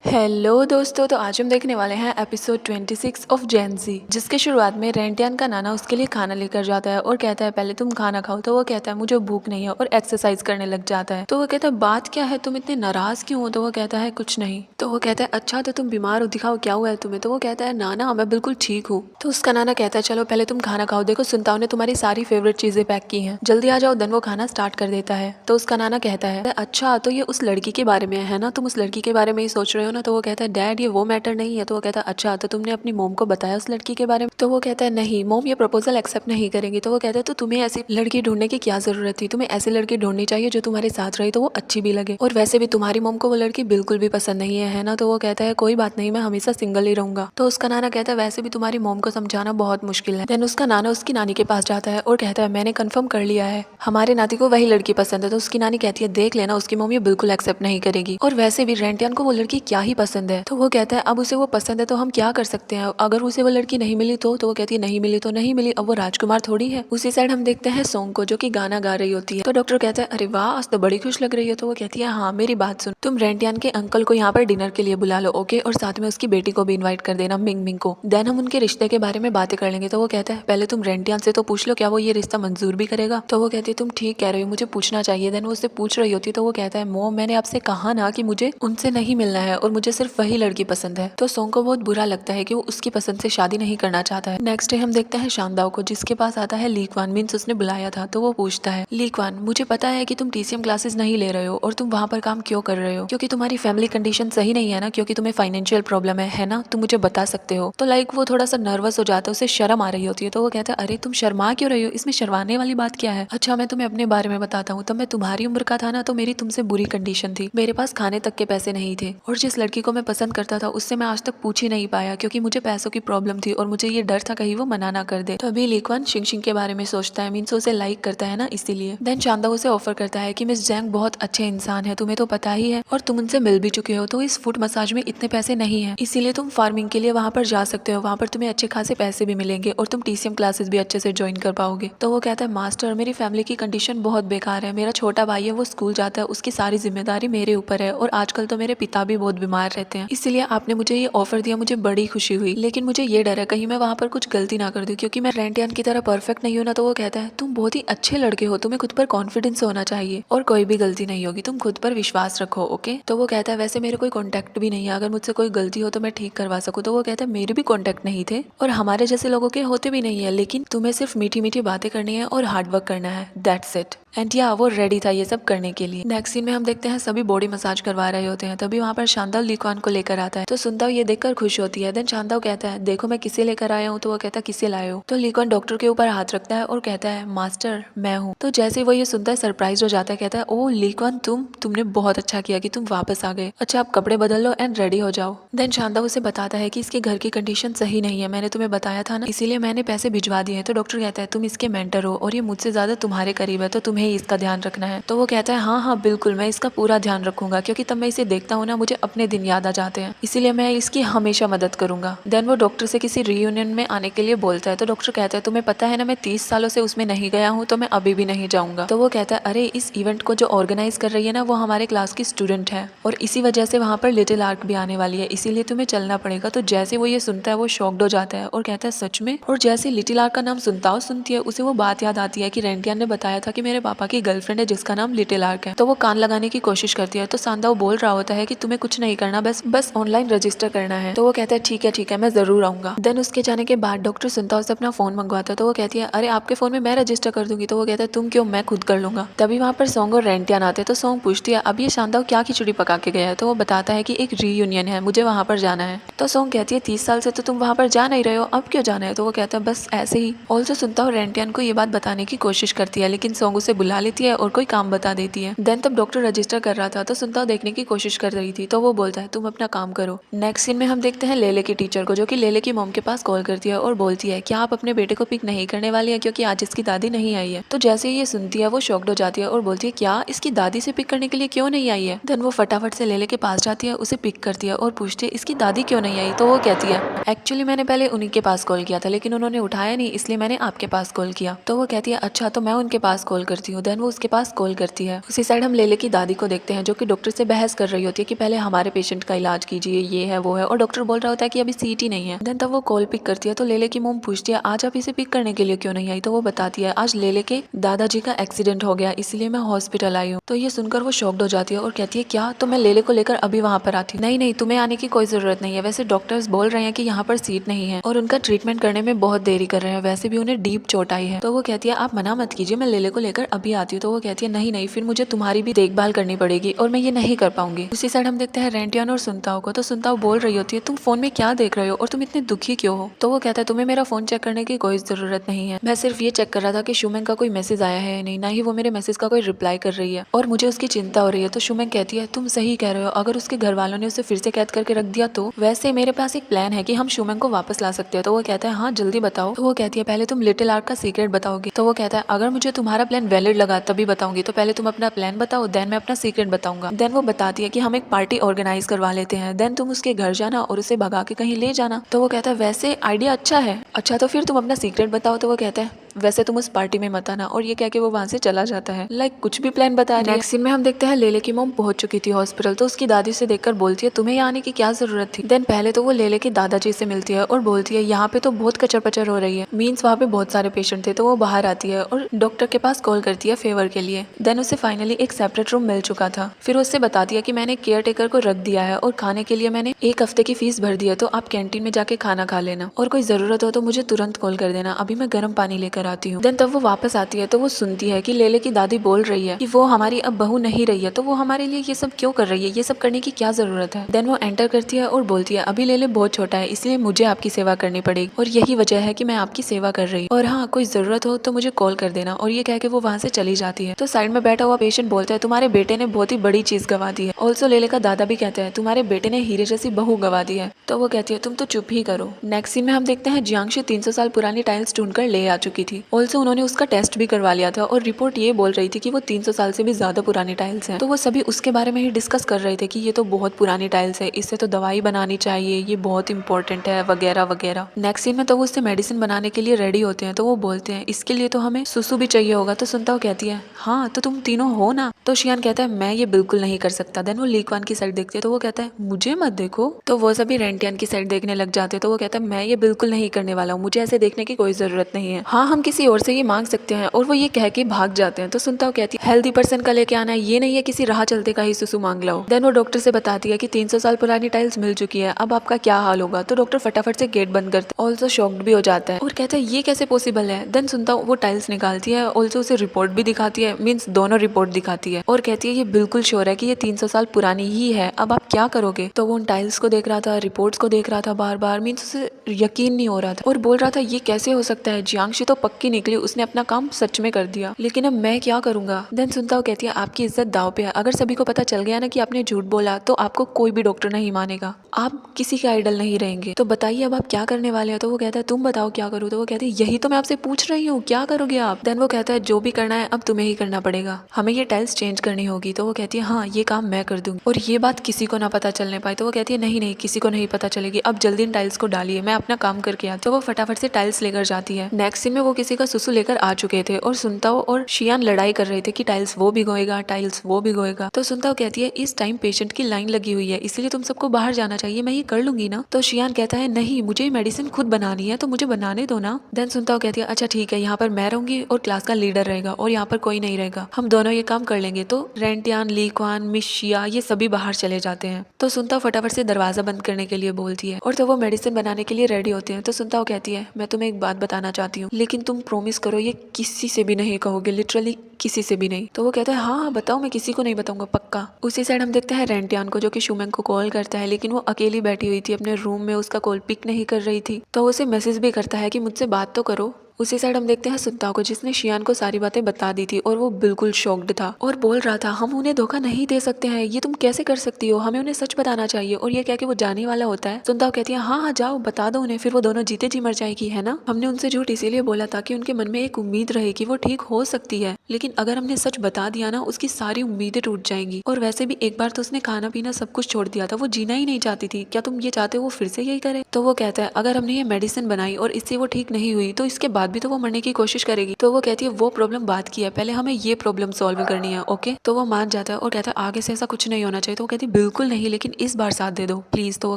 Hello दोस्तों, तो आज हम देखने वाले हैं एपिसोड 26 ऑफ जेन ज़ी, जिसके शुरुआत में रेंटियान का नाना उसके लिए खाना लेकर जाता है और कहता है पहले तुम खाना खाओ। तो वो कहता है मुझे भूख नहीं है और एक्सरसाइज करने लग जाता है। तो वो कहता है बात क्या है, तुम इतने नाराज क्यों हो? तो वो कहता है कुछ नहीं। तो वो कहता है अच्छा तो तुम बीमार हो, दिखाओ क्या हुआ है तुम्हें। तो वो कहता है नाना मैं बिल्कुल ठीक हूँ। तो उसका नाना कहता है चलो पहले तुम खाना खाओ, देखो सुनताओ ने तुम्हारी सारी फेवरेट चीजें पैक की हैं, जल्दी आ जाओ। देन वो खाना स्टार्ट कर देता है। तो उसका नाना कहता है अच्छा तो ये उस लड़की के बारे में है ना, तुम उस लड़की के बारे में ही सोच रहे हो ना। तो वो कहता है डैड ये वो मैटर नहीं है। तो वो कहता है अच्छा तो तुमने अपनी मोम को बताया उस लड़की के बारे में? तो वो कहता है नहीं, मोम ये प्रपोजल एक्सेप्ट नहीं करेंगी। तो वो कहता है तो तुम्हें ऐसी लड़की ढूंढने की क्या जरूरत थी, तुम्हें ऐसी लड़की ढूंढनी चाहिए जो तुम्हारे साथ रही तो वो अच्छी भी लगे, और वैसे भी तुम्हारी मोम को वो लड़की बिल्कुल भी पसंद नहीं है ना। तो वो कहता है कोई बात नहीं, मैं हमेशा सिंगल ही रहूंगा। तो उसका नाना कहता है वैसे भी तुम्हारी मोम को समझाना बहुत मुश्किल है। देन उसका नाना उसकी नानी के पास जाता है और कहता है मैंने कंफर्म कर लिया है, हमारे नाती को वही लड़की पसंद है। तो उसकी नानी कहती है देख लेना, उसकी मम्मी बिल्कुल एक्सेप्ट नहीं करेगी, और वैसे भी रेंटियान को वो लड़की क्या ही पसंद है। तो वो कहता है अब उसे वो पसंद है तो हम क्या कर सकते हैं, अगर उसे वो लड़की नहीं मिली तो वो कहती है नहीं मिली तो नहीं मिली, अब वो राजकुमार थोड़ी है। उसी साइड हम देखते हैं सोंग को जो कि गाना गा रही होती है। तो डॉक्टर कहता है अरे वाह आज तो बड़ी खुश लग रही है। तो वो कहती है हाँ मेरी बात सुन, तुम रेंटियान के अंकल को यहाँ पर डिनर के लिए बुला लो ओके, और साथ में उसकी बेटी को भी इन्वाइट कर देना, मिंग मिंग को। देन हम उनके रिश्ते के बारे में बातें कर लेंगे। तो वो कहता है पहले तुम रेंटियान से तो पूछ लो क्या वो ये रिश्ता मंजूर भी करेगा। तो वो कहती है तुम ठीक कह रही हो, मुझे पूछना चाहिए। देन वो उससे पूछ रही होती है। तो वो कहता है मोम मैंने आपसे कहा ना कि मुझे उनसे नहीं मिलना है और मुझे सिर्फ वही लड़की पसंद है। तो सोंग को बहुत बुरा लगता है कि वो उसकी पसंद से शादी नहीं करना चाहता है। नेक्स्ट डे हम देखते हैं शानदाओ को, जिसके पास आता है ली क्वान, मीन्स उसने बुलाया था। तो वो पूछता है ली क्वान मुझे पता है कि तुम टीसीएम क्लासेस नहीं ले रहे हो और तुम वहाँ पर काम क्यों कर रहे हो, क्योंकि तुम्हारी फैमिली कंडीशन सही नहीं है ना, क्योंकि तुम्हें फाइनेंशियल प्रॉब्लम है ना, तुम मुझे बता सकते हो। तो लाइक वो थोड़ा सा नर्वस हो जाता है, उसे शर्म आ रही होती है। तो वो कहता है अरे तुम शर्मा क्यों रही हो, इसमें शर्माने वाली बात क्या है। अच्छा मैं तुम्हें अपने बारे में बताता हूँ, तब मैं तुम्हारी उम्र का था ना तो मेरी तुमसे बुरी कंडीशन थी, मेरे पास खाने तक के पैसे नहीं थे, और जिस लड़की को मैं पसंद करता था उससे मैं आज तक पूछ ही नहीं पाया, क्योंकि मुझे पैसों की प्रॉब्लम थी और मुझे ये डर था कहीं वो मना ना कर दे। तो अभी लीक्वान शिंग के बारे में सोचता है, मीन्स उसे लाइक करता है ना इसीलिए। देन चांदा उसे ऑफर करता है कि मिस जैंग बहुत अच्छे इंसान है, तुम्हें तो पता ही है, और तुम उनसे मिल भी चुके हो, तो इस फुट मसाज में इतने पैसे नहीं है, इसीलिए तुम फार्मिंग के लिए वहाँ पर जा सकते हो, वहाँ पर तुम्हें अच्छे खासे पैसे भी मिलेंगे और तुम टीसीएम क्लासेस भी अच्छे से ज्वाइन कर पाओगे। तो वो कहता है मास्टर मेरी फैमिली की कंडीशन बहुत बेकार है, मेरा छोटा भाई है वो स्कूल जाता है, उसकी सारी जिम्मेदारी मेरे ऊपर है, और आजकल तो मेरे पिता भी बहुत बीमार रहते हैं, इसलिए आपने मुझे ये ऑफर दिया, मुझे बड़ी खुशी हुई, लेकिन मुझे ये डर है कहीं मैं वहाँ पर कुछ गलती ना कर दूं, क्योंकि मैं रेंटियान की तरह परफेक्ट नहीं हूं ना। तो वो कहता है तुम बहुत ही अच्छे लड़के हो, तुम्हें खुद पर कॉन्फिडेंस होना चाहिए और कोई भी गलती नहीं होगी, तुम खुद पर विश्वास रखो ओके। तो वो कहता है वैसे मेरे कोई कॉन्टैक्ट भी नहीं है, अगर मुझसे कोई गलती हो तो मैं ठीक करवा सकूँ। तो वो कहता है मेरे भी कॉन्टैक्ट नहीं थे और हमारे जैसे लोगों के होते भी नहीं है, लेकिन तुम्हें सिर्फ मीठी मीठी बातें करनी है और हार्डवर्क करना है, दैट्स इट। एंड या वो रेडी था ये सब करने के लिए। नेक्स्ट सीन में हम देखते हैं सभी बॉडी मसाज करवा रहे होते हैं, तभी वहाँ पर शानदाव लीक्वान को लेकर आता है। तो सुनदाव ये देखकर खुश होती है। देन शानदाव कहता है देखो मैं किसे लेकर आया हूँ। तो वो कहता है किसे लाए हो। तो लीक्वान डॉक्टर के ऊपर हाथ रखता है और कहता है मास्टर मैं हूँ। तो जैसे ही वो ये सुनता है सरप्राइज हो जाता है, कहता है ओ लीक्वान तुमने बहुत अच्छा किया कि तुम वापस आ गए, अच्छा आप कपड़े बदल लो एंड रेडी हो जाओ। देन शानदाव उसे बताता है कि इसके घर की कंडीशन सही नहीं है, मैंने तुम्हें बताया था ना, इसीलिए मैंने पैसे भिजवा दिए हैं। तो डॉक्टर कहता है तुम इसके मेंटर हो और ये मुझसे ज्यादा तुम्हारे करीब है, तो तुम्हें ही इसका ध्यान रखना है। तो वो कहता है हाँ हाँ बिल्कुल मैं इसका पूरा ध्यान रखूंगा, क्योंकि तब मैं इसे देखता हूँ ना मुझे अपने दिन याद आ जाते हैं, इसीलिए मैं इसकी हमेशा मदद करूंगा। देन वो डॉक्टर से किसी रीयूनियन में आने के लिए बोलता है। तो डॉक्टर कहता है तुम्हें पता है ना मैं 30 सालों से उसमें नहीं गया हूँ, तो मैं अभी भी नहीं जाऊंगा। तो वो कहता है अरे इस इवेंट को जो ऑर्गेनाइज कर रही है ना वो हमारे क्लास की स्टूडेंट है, और इसी वजह से वहाँ पर लिटिल आर्क भी आने वाली है, इसीलिए तुम्हें चलना पड़ेगा। तो जैसे वो ये सुनता है वो शॉक्ड हो जाता है और कहता है सच में, और जैसे लिटिल आर्क का नाम सुनती है उसे वो बात याद आती है कि रेंटियान ने बताया था कि मेरे पापा की गर्लफ्रेंड है जिसका नाम लिटिल आर्क है। तो वो कान लगाने की कोशिश करती है। तो सांदाव बोल रहा होता है कि तुम्हें कुछ नहीं करना, बस ऑनलाइन रजिस्टर करना है। तो वो कहता है ठीक है मैं जरूर आऊंगा। देन उसके जाने के बाद डॉक्टर सुनताव से अपना फोन मंगवाता है। तो वो कहती है अरे आपके फोन में मैं रजिस्टर कर दूंगी। तो वो कहता है तुम क्यों, मैं खुद कर लूंगा। तभी वहाँ पर सोंग और रेंटियान आते हैं। तो सोंग पूछती है अब ये शानदाव क्या खिचड़ी पका के गया है। तो वो बताता है कि एक रीयूनियन है, मुझे वहाँ पर जाना है। तो सोंग कहती है 30 साल से तो तुम वहाँ पर जा नहीं रहे हो, अब क्यों जाना है। तो वो कहता है बस ऐसे ही। ऑल्सो सुनता हूँ रेंटियान को ये बात बताने की कोशिश करती है, लेकिन सोंग उसे बुला लेती है और कोई काम बता देती है। देन तब डॉक्टर रजिस्टर कर रहा था तो सुनता देखने की कोशिश कर रही थी। तो वो बोलता है तुम अपना काम करो। नेक्स्ट सीन में हम देखते हैं लेले की टीचर को, जो कि लेले की मॉम के पास कॉल करती है और बोलती है क्या आप अपने बेटे को पिक नहीं करने वाली है, क्योंकि आज इसकी दादी नहीं आई है। तो जैसे ही ये सुनती है वो शॉक्ड हो जाती है और बोलती है क्या इसकी दादी से पिक करने के लिए क्यों नहीं आई है। देन वो फटाफट से लेले के पास जाती है, उसे पिक करती है और पूछती है इसकी दादी क्यों नहीं आई। तो वो कहती है एक्चुअली मैंने पहले उन्हीं के पास कॉल किया था, लेकिन उन्होंने उठाया नहीं, इसलिए मैंने आपके पास कॉल किया। तो वो कहती है अच्छा तो मैं उनके पास कॉल करती हूँ। देन वो उसके पास कॉल करती है। उसी साइड हम लेले की दादी को देखते हैं, जो कि डॉक्टर से बहस कर रही होती है कि पहले हमारे पेशेंट का इलाज कीजिए, ये है वो है, और डॉक्टर बोल रहा होता है कि अभी सीट ही नहीं है। देन तब वो कॉल पिक करती है तो लेले की मोम पूछती है आज आप इसे पिक करने के लिए क्यों नहीं आई। तो वो बताती है आज लेले के दादाजी का एक्सीडेंट हो गया इसलिए मैं हॉस्पिटल आई हूँ। तो ये सुनकर वो शॉक्ड हो जाती है और कहती है क्या, तो मैं लेले को लेकर अभी वहाँ पर आती हूँ। नहीं नहीं, तुम्हें आने की कोई जरूरत नहीं है, वैसे डॉक्टर्स बोल रहे हैं कि यहाँ पर सीट नहीं है और उनका ट्रीटमेंट करने में बहुत देरी कर रहे हैं, वैसे भी उन्हें डीप चोट आई है। तो वो कहती है आप मना मत कीजिए, मैं लेले को लेकर अभी आती हूँ। तो वो कहती है नहीं नहीं, फिर मुझे तुम्हारी भी देखभाल करनी पड़ेगी और मैं ये नहीं कर पाऊंगी। उसी साइड हम देखते हैं रेंटियान और सुनताओ को। तो सुनताओ बोल रही होती है तुम फोन में क्या देख रहे हो और तुम इतने दुखी क्यों हो। तो वो कहता है तुम्हें मेरा फोन चेक करने की कोई जरूरत नहीं है, मैं सिर्फ ये चेक कर रहा था कि शुमेंग का कोई मैसेज आया है या नहीं, ना ही वो मेरे मैसेज का कोई रिप्लाई कर रही है और मुझे उसकी चिंता हो रही है। तो शुमेंग कहती है तुम सही कह रहे हो, अगर उसके घर वालों ने उसे फिर से कैद करके रख दिया तो वैसे मेरे पास एक प्लान है कि हम शुमेंग को वापस ला सकते हैं। तो वो कहता है हाँ जल्दी बताओ। तो वो कहती है पहले तुम लिटिल आर्क का सीक्रेट बताओगे। तो वो कहता है अगर मुझे तुम्हारा प्लान वैलिड लगा तभी बताऊंगी, तो पहले तुम अपना प्लान बताओ देन मैं अपना सीक्रेट बताऊंगा। देन वो बताती है कि हम एक पार्टी ऑर्गेनाइज करवा लेते हैं, देन तुम उसके घर जाना और उसे भगा के कहीं ले जाना। तो वो कहता है वैसे आइडिया अच्छा है, अच्छा तो फिर तुम अपना सीक्रेट बताओ। तो वो कहता है वैसे तुम उस पार्टी में मत आना, और ये कह के वो वहां से चला जाता है। लाइक कुछ भी प्लान बता रही है। नेक्स्ट सीन में हम देखते हैं लेले की मॉम पहुंच चुकी थी हॉस्पिटल। तो उसकी दादी से देखकर बोलती है तुम्हें यहाँ आने की क्या जरूरत थी। देन पहले तो वो लेले के दादाजी से मिलती है और बोलती है यहाँ पे तो बहुत कचर पचर हो रही है, मीन्स वहाँ पे बहुत सारे पेशेंट थे। तो वो बाहर आती है और डॉक्टर के पास कॉल करती है फेवर के लिए। देन उसे फाइनली एक सेपरेट रूम मिल चुका था। फिर उससे बताती है कि मैंने केयर टेकर को रख दिया है और खाने के लिए मैंने एक हफ्ते की फीस भर दी है, तो आप कैंटीन में जाके खाना खा लेना और कोई जरूरत हो तो मुझे तुरंत कॉल कर देना, अभी मैं गर्म पानी लेकर आती हूँ। देन तब वो वापस आती है तो वो सुनती है कि लेले की दादी बोल रही है कि वो हमारी अब बहू नहीं रही है, तो वो हमारे लिए ये सब क्यों कर रही है, ये सब करने की क्या जरूरत है। देन वो एंटर करती है और बोलती है अभी लेले बहुत छोटा है इसलिए मुझे आपकी सेवा करनी पड़ेगी और यही वजह है कि मैं आपकी सेवा कर रही हूँ, और हाँ कोई जरूरत हो तो मुझे कॉल कर देना। और ये कह के वो वहाँ से चली जाती है। तो साइड में बैठा हुआ पेशेंट बोलता है तुम्हारे बेटे ने बहुत ही बड़ी चीज गवा दी है। ऑल्सो लेले का दादा भी कहता है तुम्हारे बेटे ने हीरे जैसी बहू गवा दी है। तो वो कहती है तुम तो चुप ही करो। नेक्स्ट सीन में हम देखते हैं जियांगशु 300 साल पुरानी टाइल्स ढूंढकर ले आ चुकी थी। ऑल्सो उन्होंने उसका टेस्ट भी करवा लिया था और रिपोर्ट ये बोल रही थी कि वो 300 साल से भी ज्यादा पुरानी टाइल्स हैं। तो वो सभी उसके बारे में ही डिस्कस कर रहे थे कि ये तो बहुत पुरानी टाइल्स है, इससे तो दवाई बनानी चाहिए, ये बहुत इंपॉर्टेंट है वगैरह वगैरह। नेक्स्ट सीन में तो वो उससे मेडिसिन बनाने के लिए रेडी होते हैं। तो वो बोलते हैं इसके लिए तो हमें सुसु भी चाहिए होगा। तो सुनता वो कहती है हाँ तो तुम तीनों हो ना। तो शियान कहता है मैं ये बिल्कुल नहीं कर सकता। देन वो लीकवान की साइड देखती है तो वो कहता है मुझे मत देखो। तो वो सभी रेंटियान की साइड देखने लग जाते हैं। तो वो कहता है मैं ये बिल्कुल नहीं करने वाला हूँ, मुझे ऐसे देखने की कोई जरूरत नहीं है, हाँ हम किसी और से ये मांग सकते हैं। और वो ये कह के भाग जाते हैं। तो सुनता वो कहती है हेल्दी पर्सन का लेके आना है, ये नहीं है किसी राह चलते का ही सुसु मांग लो। देन वो डॉक्टर से बताती है कि 300 साल पुरानी टाइल्स मिल चुकी है, अब आपका क्या हाल होगा। तो डॉक्टर फटाफट से गेट बंद करता है। ऑल्सो शॉक्ड भी हो जाता है और कहता है ये कैसे पॉसिबल है। देन सुनता वो टाइल्स निकालती है, ऑल्सो उसे रिपोर्ट भी दिखाती है, मीन्स दोनों रिपोर्ट दिखाती है और कहती है ये बिल्कुल श्योर है कि ये 300 साल पुरानी ही है, अब आप क्या करोगे। तो वो उन टाइल्स को देख रहा था, रिपोर्ट्स को देख रहा था बार बार, मीन्स उसे यकीन नहीं हो रहा था और बोल रहा था ये कैसे हो सकता है, जियांगशु तो पक्की निकली, उसने अपना काम सच में कर दिया, लेकिन अब मैं क्या करूंगा। देन सुनता वो कहती है आपकी इज्जत दाव पे है, अगर सभी को पता चल गया ना कि आपने झूठ बोला तो आपको कोई भी डॉक्टर नहीं मानेगा, आप किसी के आइडल नहीं रहेंगे, तो बताइए अब आप क्या करने वाले हो। तो वो कहता है तुम बताओ क्या करूँ। तो वो कहती है यही तो मैं आपसे पूछ रही हूँ, क्या करोगे आप। देन वो कहता है जो भी करना है अब तुम्हें ही करना पड़ेगा, हमें ये टाइल्स चेंज करनी होगी। तो वो कहती है हाँ ये काम मैं कर दूंगी और ये बात किसी को ना पता चलने पाए। तो वो कहती है नहीं नहीं किसी को नहीं पता चलेगी, अब जल्दी इन टाइल्स को डालिए, मैं अपना काम करके आती। तो वो फटाफट से टाइल्स लेकर जाती है। नेक्स्ट सीन में वो किसी का सुसु लेकर आ चुके थे और सुनताओ और शियान लड़ाई कर रहे थे कि टाइल्स वो भिगोएगा, टाइल्स वो भिगोएगा। तो सुनताओ कहती है इस टाइम पेशेंट की लाइन लगी हुई है इसलिए तुम सबको बाहर जाना चाहिए, मैं ये कर लूंगी ना। तो शियान कहता है नहीं मुझे मेडिसिन खुद बनानी है तो मुझे बनाने दो ना। देन सुनताओ कहती है अच्छा ठीक है, यहाँ पर मैं रहूंगी और क्लास का लीडर रहेगा और यहाँ पर कोई नहीं रहेगा, हम दोनों ये काम कर लेंगे। तो रेंटियान, लीक्वान, मिस शिया ये सभी बाहर चले जाते हैं। तो सुनताओ फटाफट से दरवाजा बंद करने के लिए बोलती है और तो वो मेडिसिन बनाने के लिए रेडी होते हैं। तो सुनताओ कहती है मैं तुम्हें एक बात बताना चाहती हूँ लेकिन तुम प्रॉमिस करो ये किसी से भी नहीं कहोगे, लिटरली किसी से भी नहीं। तो वो कहता है हाँ बताओ, मैं किसी को नहीं बताऊंगा पक्का। उसी साइड हम देखते हैं रेंटियान को जो कि शुमेंग को कॉल करता है, लेकिन वो अकेली बैठी हुई थी अपने रूम में, उसका कॉल पिक नहीं कर रही थी। तो उसे मैसेज भी करता है कि मुझसे बात तो करो। उसी साइड हम देखते हैं सुनताओ को जिसने शियान को सारी बातें बता दी थी और वो बिल्कुल शॉक्ड था और बोल रहा था हम उन्हें धोखा नहीं दे सकते हैं, ये तुम कैसे कर सकती हो, हमें उन्हें सच बताना चाहिए। और ये क्या कि वो जाने वाला होता है। सुनताओ कहती है हाँ हाँ जाओ बता दो उन्हें, फिर वो दोनों जीते जी मर जाएगी, है ना। हमने उनसे झूठ इसीलिए बोला था कि उनके मन में एक उम्मीद रहे कि वो ठीक हो सकती है, लेकिन अगर हमने सच बता दिया ना उसकी सारी उम्मीदें टूट जाएंगी। और वैसे भी एक बार तो उसने खाना पीना सब कुछ छोड़ दिया था, वो जीना ही नहीं चाहती थी, क्या तुम ये चाहते हो वो फिर से यही करे। तो वो कहता है अगर हमने ये मेडिसिन बनाई और इससे वो ठीक नहीं हुई तो इसके बाद भी तो वो मरने की कोशिश करेगी। तो वो कहती है वो प्रॉब्लम बात की है, पहले हमें ये प्रॉब्लम सॉल्व करनी है, ओके। तो वो मान जाता है और कहता है आगे से ऐसा कुछ नहीं होना चाहिए। तो वो कहती है बिल्कुल नहीं, लेकिन इस बार साथ दे दो प्लीज। तो वो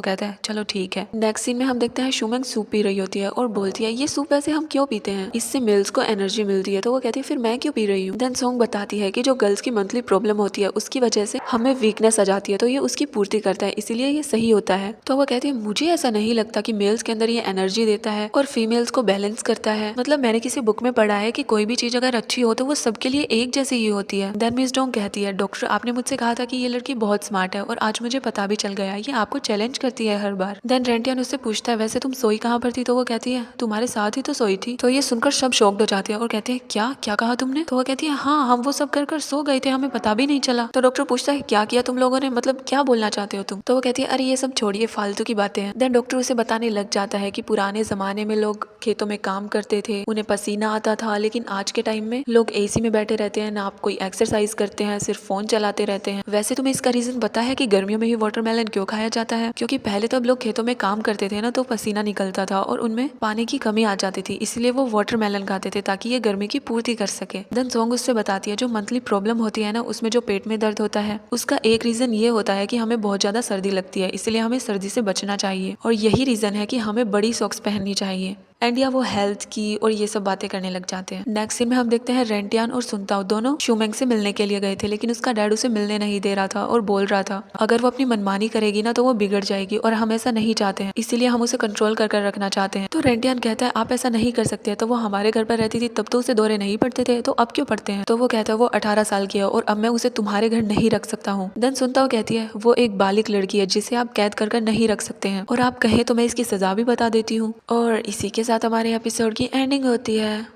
कहता है चलो ठीक है। नेक्स्ट सीन में हम देखते हैं शुमेंग सूप पी रही होती है और बोलती है ये सूप वैसे हम क्यों पीते हैं, इससे मिल्स को एनर्जी मिलती है। तो वो कहती है फिर मैं क्यों पी रही हूँ। देन सॉन्ग बताती है कि जो गर्ल्स की मंथली प्रॉब्लम होती है उसकी वजह से हमें वीकनेस आ जाती है, तो ये उसकी पूर्ति करता है, इसीलिए ये सही होता है। तो वो कहती है मुझे ऐसा नहीं लगता कि मेल्स के अंदर ये एनर्जी देता है और फीमेल्स को बैलेंस करता है। मतलब मैंने किसी बुक में पढ़ा है कि कोई भी चीज अगर अच्छी हो तो वो सबके लिए एक जैसी ही होती है। देन मिस डोंग कहती है डॉक्टर आपने मुझसे कहा था कि ये लड़की बहुत स्मार्ट है और आज मुझे पता भी चल गया, ये आपको चैलेंज करती है हर बार। देन रेंटियन उससे पूछता है वैसे तुम सोई कहाँ पर थी। तो वो कहती है तुम्हारे साथ ही तो सोई थी। तो ये सुनकर सब शॉक्ड हो जाते हैं और कहते हैं क्या क्या कहा तुमने। तो वो कहती है हाँ हम वो सब कर कर सो गए थे, हमें पता भी नहीं चला। तो डॉक्टर पूछता है क्या किया तुम लोगों ने, मतलब क्या बोलना चाहते हो तुम। तो वो कहती है अरे ये सब छोड़िए फालतू की बातें हैं। देन डॉक्टर उसे बताने लग जाता है कि पुराने जमाने में लोग खेतों में काम करते थे, उन्हें पसीना आता था, लेकिन आज के टाइम में लोग एसी में बैठे रहते हैं, ना आप कोई एक्सरसाइज करते हैं, सिर्फ फोन चलाते रहते हैं। वैसे तुम्हें इसका रीजन पता है कि गर्मियों में ही वाटरमेलन क्यों खाया जाता है, क्योंकि पहले तब लोग खेतों में काम करते थे ना, तो पसीना निकलता था और उनमें पानी की कमी आ जाती थी, इसलिए वो वाटरमेलन खाते थे ताकि ये गर्मी की पूर्ति कर सके। देन सॉन्ग उससे बताती है जो मंथली प्रॉब्लम होती है ना, उसमें जो पेट में दर्द होता है उसका एक रीजन ये होता है कि हमें बहुत ज्यादा सर्दी लगती है, इसलिए हमें सर्दी से बचना चाहिए और यही रीजन है कि हमें बड़ी सॉक्स पहननी चाहिए। एंड या वो हेल्थ की और ये सब बातें करने लग जाते हैं। नेक्स्ट सीन में हम देखते हैं रेंटियान और सुनताओ दोनों शुमेंग से मिलने के लिए गए थे, लेकिन उसका डैड उसे मिलने नहीं दे रहा था और बोल रहा था अगर वो अपनी मनमानी करेगी ना तो वो बिगड़ जाएगी और हम ऐसा नहीं चाहते हैं, इसीलिए हम उसे कंट्रोल कर रखना चाहते हैं। तो रेंटियान कहता है आप ऐसा नहीं कर सकते, तो वो हमारे घर पर रहती थी तब तो उसे दौरे नहीं पड़ते थे, तो अब क्यों पड़ते हैं। तो वो कहता है वो 18 साल की है और अब मैं उसे तुम्हारे घर नहीं रख सकता हूँ। देन सुनताओ कहती है वो एक बालिग लड़की है जिसे आप कैद कर नहीं रख सकते हैं, और आप कहें तो मैं इसकी सजा भी बता देती हूँ। और इसी के साथ हमारे एपिसोड की एंडिंग होती है।